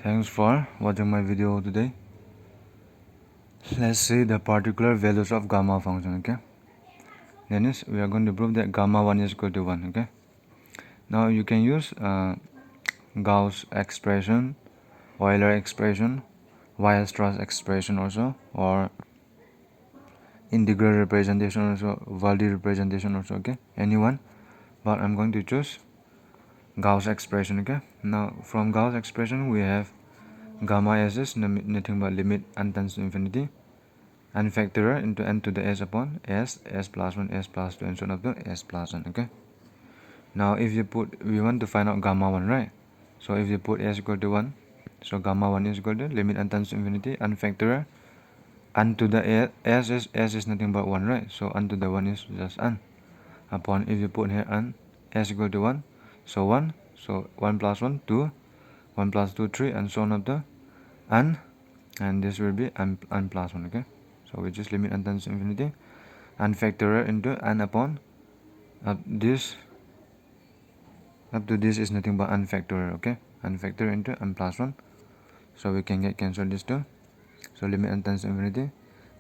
Thanks for watching my video today. Let's see the particular values of gamma function. Okay, then we are going to prove that gamma 1 is equal to 1. Okay, now you can use Gauss expression, Euler expression, Weierstrass expression also, or integral representation also, Valdy representation also. Okay, anyone, but I'm going to choose Gauss expression. Okay, now from Gauss expression we have gamma s is nothing but limit n tends to infinity n factorial into n to the s upon s plus 1, s plus 2, and so on up to s plus 1. Okay, now if you put, we want to find out gamma 1, right? So if you put s equal to 1, so gamma 1 is equal to limit n tends to infinity n factorial n to the s is nothing but 1, right? So n to the 1 is just n upon, if you put here n, s equal to 1, so 1, so 1 plus 1 2, 1 plus 2 3, and so on up to n, and this will be n plus 1. Okay, so we just limit n tends to infinity n factorial into n upon up to this is nothing but n factorial. Okay, n factorial into n plus 1, so we can get cancel this too. So limit n tends to infinity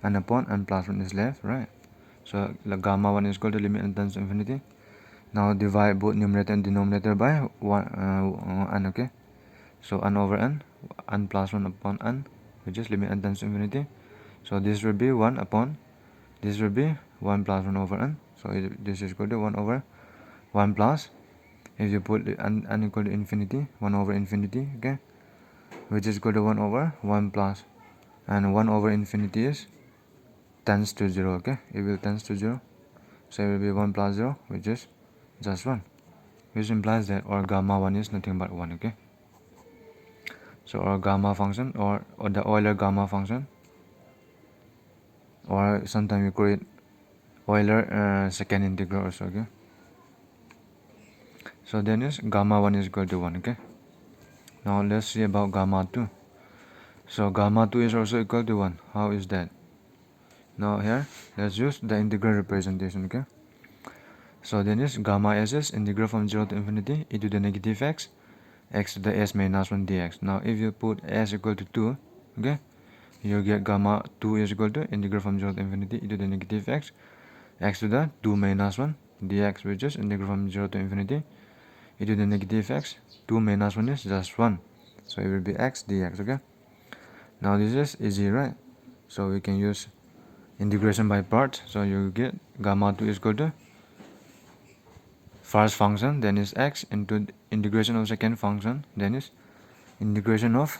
n upon n plus 1 is left, right? So the gamma 1 is equal to limit n tends to infinity. Now divide both numerator and denominator by n. Okay, so n over n plus 1 upon n, we just limit n tends to infinity. So this will be 1 upon, this will be 1 plus 1 over n. So this is equal to 1 over 1 plus, if you put n equal to infinity, 1 over infinity. Okay, which is equal to 1 over 1 plus, and 1 over infinity is tends to 0. Okay, it will tends to 0, so it will be 1 plus 0, which is just 1, which implies that our gamma 1 is nothing but 1. Okay, so our gamma function, or the Euler gamma function, or sometimes we call it Euler second integral also. Okay, so then is gamma 1 is equal to 1. Okay, now let's see about gamma 2. So gamma 2 is also equal to 1. How is that? Now here let's use the integral representation. Okay, so then is gamma s is integral from 0 to infinity e to the negative x to the s minus 1 dx. Now if you put s equal to 2, okay, you get gamma 2 is equal to integral from 0 to infinity e to the negative x to the 2 minus 1 dx, which is integral from 0 to infinity e to the negative x. 2 minus 1 is just 1, so it will be x dx. Okay, now this is easy, right? So we can use integration by parts. So you get gamma 2 is equal to first function, then is x, into integration of second function, then is integration of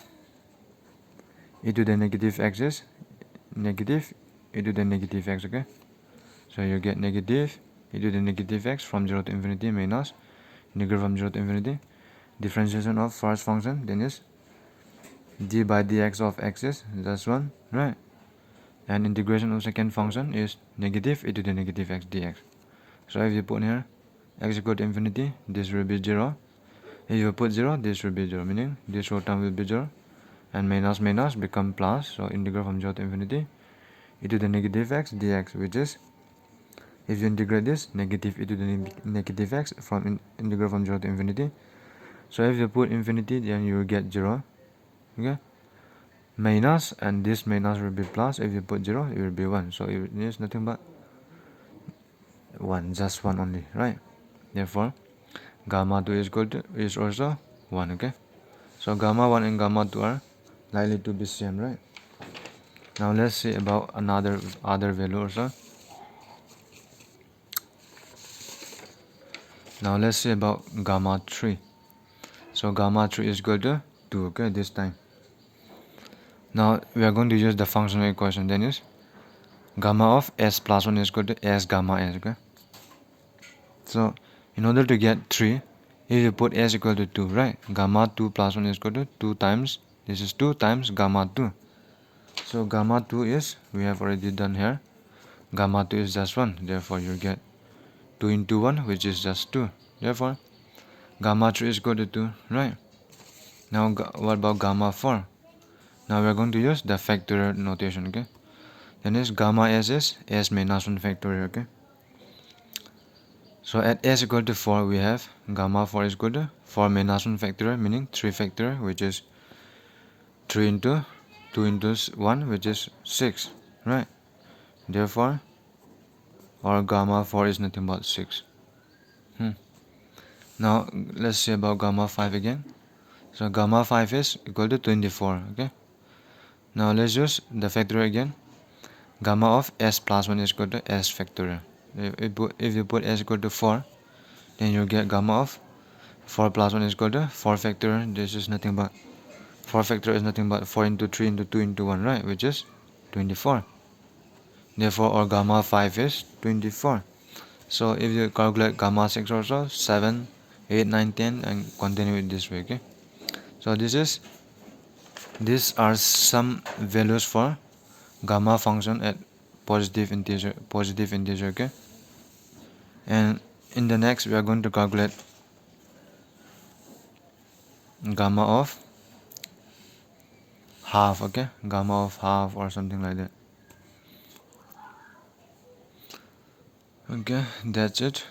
e to the negative x is negative e to the negative x. Okay, so you get negative e to the negative x from 0 to infinity minus integral from 0 to infinity differentiation of first function, then is d by dx of x is just 1, right? And integration of second function is negative e to the negative x dx. So if you put here x equal to infinity, this will be 0. If you put 0, this will be 0, meaning this whole term will be 0, and minus minus become plus. So integral from 0 to infinity e to the negative x dx, which is, if you integrate this, negative e to the negative x from integral from 0 to infinity. So if you put infinity, then you will get 0. Okay, minus, and this minus will be plus. If you put 0, it will be 1. So it is nothing but 1, just 1 only, right? Therefore gamma 2 is equal to, is also 1. Okay, so gamma 1 and gamma 2 are likely to be same, right? Now let's see about other value also. Now let's see about gamma 3. So gamma 3 is equal to 2. Okay, this time. Now we are going to use the functional equation, then is gamma of s plus 1 is equal to s gamma s. Okay, so in order to get 3, if you put s equal to 2, right, gamma 2 plus 1 is equal to 2 times, this is 2 times gamma 2. So gamma 2 is, we have already done here, gamma 2 is just 1, therefore you get 2 into 1, which is just 2. Therefore gamma 3 is equal to 2, right? Now what about gamma 4? Now we are going to use the factorial notation. Okay, then is gamma s is s minus 1 factorial. Okay, so at s equal to 4, we have gamma 4 is equal to 4 minus 1 factorial, meaning 3 factorial, which is 3 into 2 into 1, which is 6, right? Therefore our gamma 4 is nothing but 6. Now let's see about gamma 5 again. So gamma 5 is equal to 24. Okay, now let's use the factorial again. Gamma of s plus 1 is equal to s factorial. If you put s equal to 4, then you get gamma of 4 plus 1 is equal to 4 factorial. This is nothing but 4 factorial is nothing but 4 into 3 into 2 into 1, right? Which is 24. Therefore our gamma 5 is 24. So if you calculate gamma 6 also, 7, 8, 9, 10, and continue it this way. Okay, so these are some values for gamma function at positive integer. Okay, and in the next we are going to calculate gamma of half. Okay, gamma of half or something like that. Okay, that's it.